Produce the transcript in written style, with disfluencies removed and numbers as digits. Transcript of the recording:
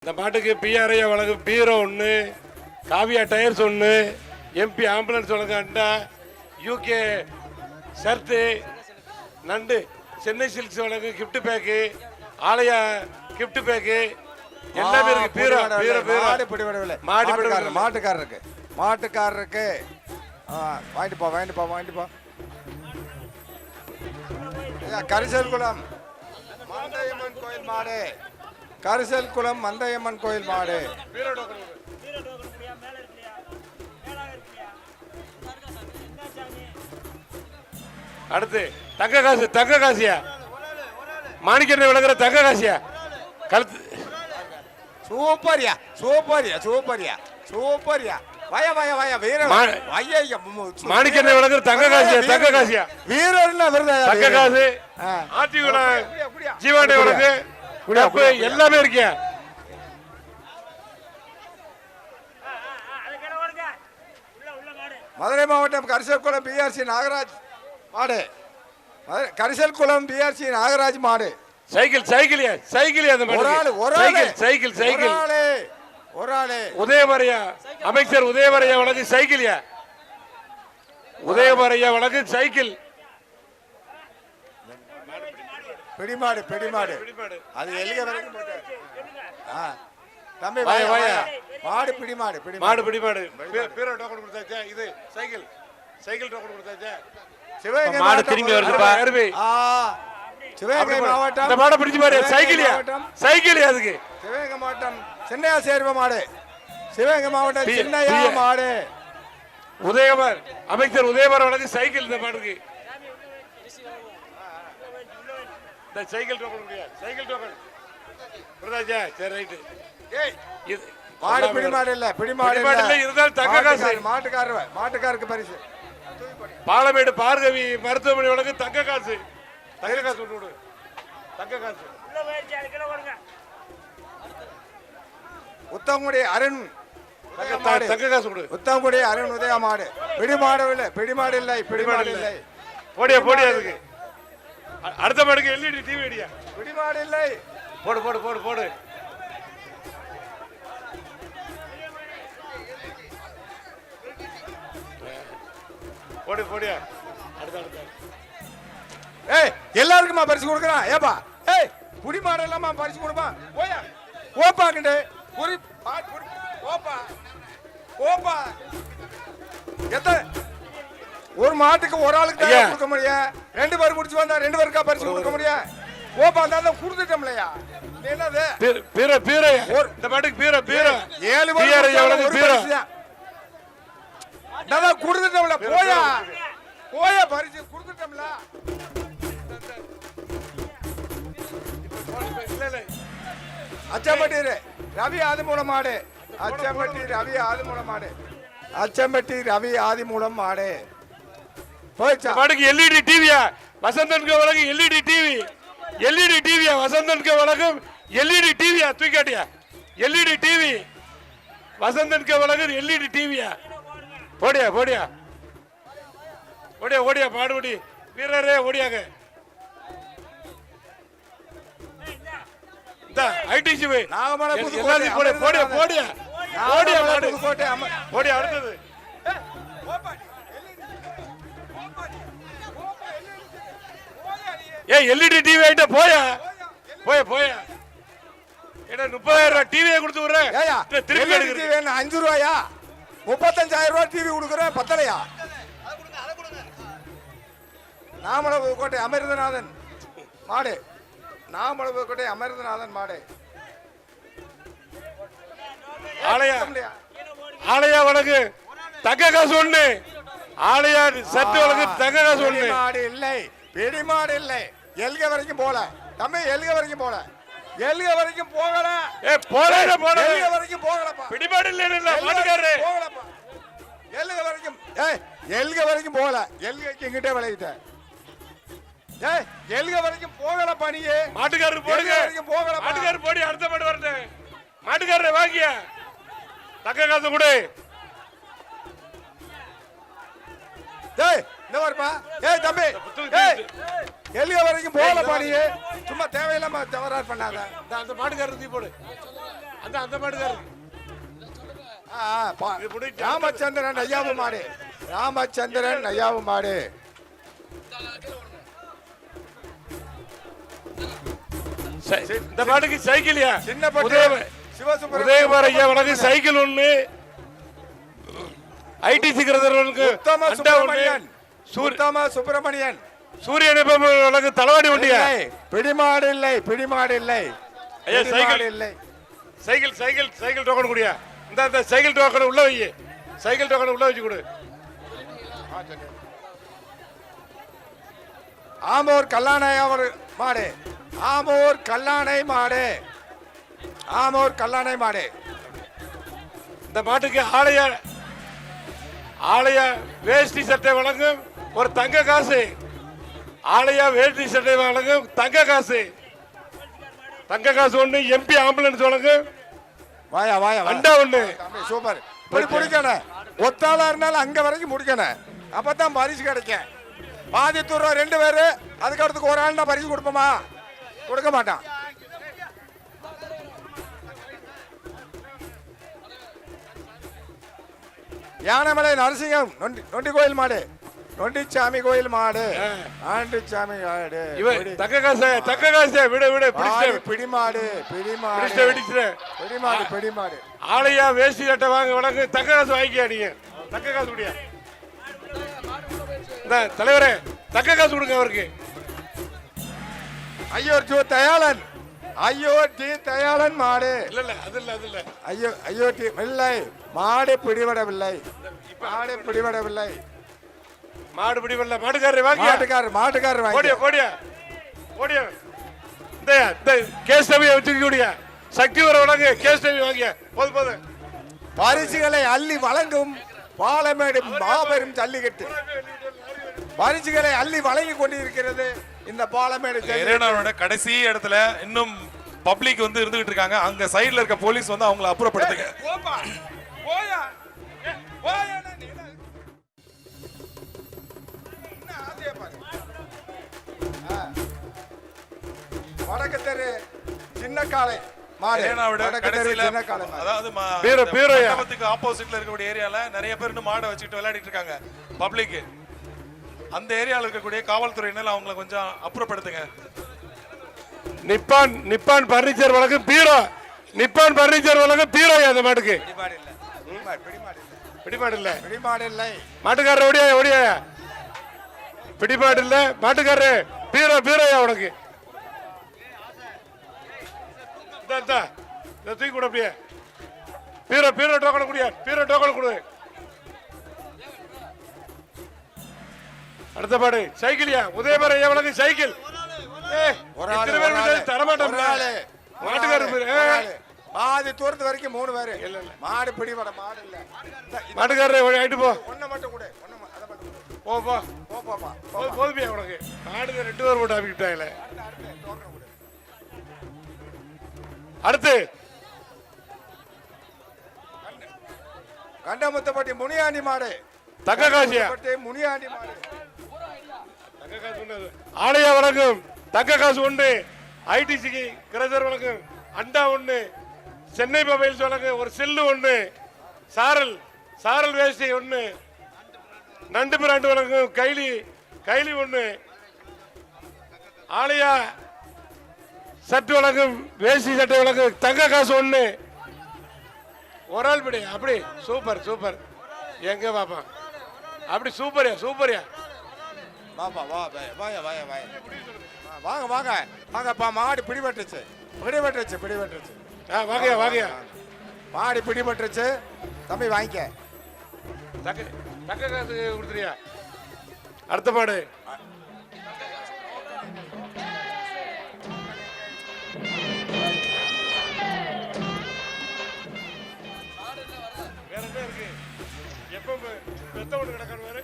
இந்த மாட்டுக்கு பிஆர்ஐ வழங்கும் பீரோ ஒன்று, காவியா டயர்ஸ் ஒன்று, எம்பி ஆம்புலன்ஸ் வழங்க யூகே ஷர்ட்டு, நண்டு சென்னை சில்க்ஸ் வழங்கும் கிஃப்ட் பேக்கு, ஆலயா கிஃப்ட் பேக்கு எல்லாமே இருக்கு. பீரோ பீரோ பீரோ மாட்டுக்காரருக்கு வாங்கிட்டு போ. கரிசல் குளம் மந்தையம்மன் கோயில் மாடு, கரிசல் குளம் மந்தையம்மன் கோயில் மாடு. அடுத்து தங்க காசியா மாணிக்கண்ணை விளங்குற தங்க காசியா கழுத்து சூப்பர்யா வய வீர மாணிக்கண்ணை விளங்குற தங்க காசியா வீரர்னா விருதா தங்க காசு ஆத்திகுல ஜீவாண்டை விளக்கு எல்லாமே இருக்கியா. மதுரை மாவட்டம் கரிசல் குளம் பிஆர்சி நாகராஜ் மாடு, கரிசல் குளம் பிஆர்சி நாகராஜ் மாடு. சைக்கிள் ஒரு ஆளு உதயமரையா அமைச்சர் உதயமரையா வழக்கு சைக்கிள்யா, உதயமரையா வழக்கு சைக்கிள். பிடிமாடு அது எல்க வரைக்கும் போட்டார். தம்பி மாடு பிடிமாடு பீரோ டோக்கன் கொடுத்தாச்சா? இது சைக்கிள் டோக்கன் கொடுத்தாச்சா? சிவகங்கை மாடு திரும்பி வருதுப்பா. சிவகங்கை மாவட்டம் இந்த மாடை பிடிச்சு பாரு. சைக்கிள் அதுக்கு சிவகங்கை மாவட்டம் சின்னையா சேர்வ மாடு, சிவகங்கை மாவட்டம் சின்னையா மாடு. உதயமர் அமைச்சர் உதயமர் வழக்கு சைக்கிள். இந்த மாடுக்கு இந்த சைக்கிள் டோக்கன் கொடுத்தாச்சா? சரி ரைட்டு. மாடு பிடிமாடு இல்ல இருந்தால் தங்க காசு மாட்டுக்காருக்கு பரிசு. பாலமேடு பார்கவி மருத்துவமனை வழக்கு தங்க காசு ஒன்று. தங்க காசு உத்தமகுடி அருண் தங்க காசு கொடு. உத்தமகுடி அருண் உதய மாடு. பிடிமாடு இல்லை போடியா அதுக்கு. அடுத்த மாடுக்கு எல்இடி டிவி அடியா. பிடிமாடு இல்லை. போடு போடியா. அடுத்த எல்லாருக்குமா பரிசு கொடுக்குறான். ஏப்பா புடி மாடு இல்லாம பரிசு கொடுப்பா. ஓப்பாக்கிண்டு ஓப்பா எத்தனை ஒரு மாட்டுக்கு ஒரு ஆளுக்கு தான் கொடுக்க முடியும். 2 பேர் முடிச்சு வந்தா 2 பேருக்கா பரிசு கொடுக்க முடியும். ஓப்பா தான் கொடுத்துட்டோம்லையா. என்னது பீரோ இந்த மாட்டுக்கு பீரோ 7 பேர் கொடுத்துட்டோம்ல. போயா பரிசு கொடுத்துட்டோம்ல. அச்சம்பட்டி ரவி ஆதிமூலம் மாடு, அச்சம்பட்டி ரவி ஆதிமூலம் மாடு போயிடுச்சா? மாடுக்கு எல்இடி டிவியா வசந்தன்க வழக்கு எல்இடி டிவியா வசந்தன்க வழக்கும் எல்இடி டிவியா தூக்காட்டியா. எல்இடி டிவி வசந்தன்க வழக்கு எல்இடி டிவியா. போடியா பாடுபடி வீரரே ஓடியாங்க. ஐடிசி போடியா அடுத்தது எல்இடி டிவி ஆயிட்ட போயா. என்ன 30,000 டிவியை கொடுத்து விடுறேன். திருப்பி 5 ரூபாயா? 35,000 ரூபாய் டிவி கொடுக்குறேன். பத்தலையா? நாமளவுக்கோட்டை அமிர்தநாதன் மாடு, நாமளவுக்கோட்டை அமிர்தநாதன் மாடு. ஆலயா வழக்கு தங்க காசு ஒண்ணு. ஆலயா சட்டு வழக்கு தங்க காசு ஒண்ணு. பிடிமாடு இல்லை. எல்க வரைக்கும் போல தம்பி, எல்க வரைக்கும் போகல. பிடிமாடு இல்ல மாட்டுக்காரரு போகலப்பா. எல்க வரைக்கும் போகல. எல்கைக்கு எங்கிட்டே விளையிட்ட. எல்க வரைக்கும் போகல பணியே. மாட்டுக்காரரு போடுங்க. மாட்டுக்காரரு போடி. அடுத்த மாடு வரணும். மாட்டுக்காரரை வாங்கியா தக்க காசு கொடு. இந்த வரப்பா. தம்பி எல்லிய வரைக்கும் போகல பாடி சும்மா தேவையில்லாம தவறார் பண்ணாத. அந்த மாட்டுக்காரர் தூக்கி போடு. அந்த மாட்டுக்காரர். ராமச்சந்திரன் ஐயாவு மாடு. ராமச்சந்திரன் ஐயாவு மாடு. இந்த மாட்டுக்கு சைக்கிள்யா. சின்ன உதயகுமார் ஐயா வழக்கு சைக்கிள் ஒண்ணு. ஐடிசி கிரதர்களுக்கு சுப்பிரமணியன் சூரியன் வழக்கு தளவாடி ஒண்டியா. பிடிமாடு இல்லை, பிடிமாடு இல்லை. ஐயா சைக்கிள் இல்லை. சைக்கிள் சைக்கிள் சைக்கிள் டோக்கன் குடியா. இந்த சைக்கிள் டோக்கன் உள்ள வை. சைக்கிள் டோக்கன் உள்ள வச்சு கொடு. ஆமூர் கல்லாணை அவர் மாடு. ஆமூர் கல்லாணை மாடு. ஆமூர் கல்லாணை மாடு. இந்த மாட்டுக்கு ஆலய வேஷ்டி சட்டை வழங்கும் ஒரு தங்க காசு. ஆலயா வேஷ்டி சட்டை வழங்கும் தங்க காசு. தங்க காசு ஒண்ணு. எம்பி ஆம்புலன்ஸ் வழங்கும் வாயா வாயா அண்டா ஒண்ணு. சூப்பர். முடிக்கணும். ஒத்தாளா இருந்தாலும் அங்க வரைக்கும் முடிக்கணும். அப்பதான் பரிசு கிடைக்கும். பாதி தூரம் 2 பேரு, அதுக்கு அடுத்துக்கு ஒரு ஆள் தான் பரிசு கொடுப்போமா? கொடுக்க மாட்டான். யானமலை நரசிங்கம் நொண்டி கோயில் மாடு. நொண்டிச்சாமி கோயில் மாடு. ஆண்டிச்சாமி மாடு. தக்க காசு விடு விடு. பிடிமாடு பிடிமாடு பிடிமாடு பிடிமாடு. ஆலையா வேஷ்டி சட்டை வாங்க வழங்கு தக்க காசு வாங்கிக்க. நீங்க தக்க காசு குடியா. தலைவரே தக்க காசு கொடுங்க அவருக்கு. ஐயோ தயாளன். ஐயோ டி தயாளன் மாடு. இல்ல அது இல்ல. ஐயோ டி இல்லை. மாடு பிடிபடவில்லை. மாடு பிடிபடவில்லை. மாடு பிடிபடல. மாட்டுக்காரர் வாங்க. மாட்டுக்காரர் வாங்க. ஓடியா. இந்த கேஸ் டபியை வச்சுக்க கூடிய சக்தி வர வழங்கு. கேஸ் டபி வாங்க. போது பரிசுகளை அள்ளி வழங்கும் பாலமேடு மாபெரும் ஜல்லிக்கட்டு. பரிசுகளை அள்ளி வழங்கி கொண்டிருக்கிறது இந்த பாலமேடு. கடைசி இடத்துல இன்னும் பப்ளிக் வந்து இருந்துகிட்டு இருக்காங்க. அங்க சைடுல இருக்க போலீஸ் வந்து அவங்களை அப்புறப்படுத்துங்க. வடக்கு தெரு சின்ன காளை மாடு. ஆப்போசிட்ல இருக்கக்கூடிய ஏரியால நிறைய பேர் மாடை வச்சுட்டு விளையாடிட்டு இருக்காங்க பப்ளிக். அந்த ஏரியால இருக்கக்கூடிய காவல்துறையினர் அவங்களை கொஞ்சம் அப்புறப்படுத்துங்க. நிப்பான் பர்னிச்சர் வழக்கு பீரோ. நிப்பான் பர்னிச்சர் வழக்கு பீரோ. அந்த மாட்டுக்கு பிடிமாடு இல்ல. மாட்டுக்காரர் ஓடியா. பிடிமாடு இல்ல. மாட்டுக்காரர் பீரோயா உனக்கு. தூக்கி கூட அப்படியே. பீரோ டோக்கன் குடியா. பீரோ டோக்கன் கொடு. அடுத்த பாடு சைக்கிள்யா. உதயபர வழக்கு சைக்கிள். தரமாட்டோம். மாட்டுக்காரர் பாதி தூரத்து வரைக்கும் 3 பேரு. மாடு பிடிபட மாடு இல்ல. மாட்டுக்காரர் ஆயிட்டு போ. ஒண்ணு மட்டும் கூட. போதுமையா உனக்கு. மாடு 2 பேர் போட்டு ஆகிட்டாங்களே. அடுத்து கண்டமுத்தப்பட்டி முனியாண்டி மாடு. தக்க காசியா. முனியாண்டி மாடு. ஆலயா வழங்கும் தக்க காசு ஒன்று. ஐடிசிக்கு கிரதர் வழங்கும் அண்டா ஒன்று. சென்னை மொபைல்ஸ் வழங்கும் ஒரு செல்லு ஒன்று. சாரல் வேஷ்டி ஒன்று. நண்டு பிராண்டு வழங்கும் கைலி ஒன்று. ஆலயா சட்டு வழங்கும் வேஷ்டி சட்டை வழங்கும் தங்க காசு ஒன்று. ஒரு ஆள் படி. அப்படி சூப்பர். எங்க பாப்பா அப்படி சூப்பர்யா. வாங்க வாங்கப்பா. மாடு பிடிபட்டுச்சு. வாங்கயா. மாடு பிடிபட்டுச்சு. தம்பி வாங்கிக்க. தக்க காசு கொடுத்துறியா. அடுத்த மாடு வேற என்ன இருக்கு. எப்ப பெத்த ஒன்று கிடக்காரு வேறு.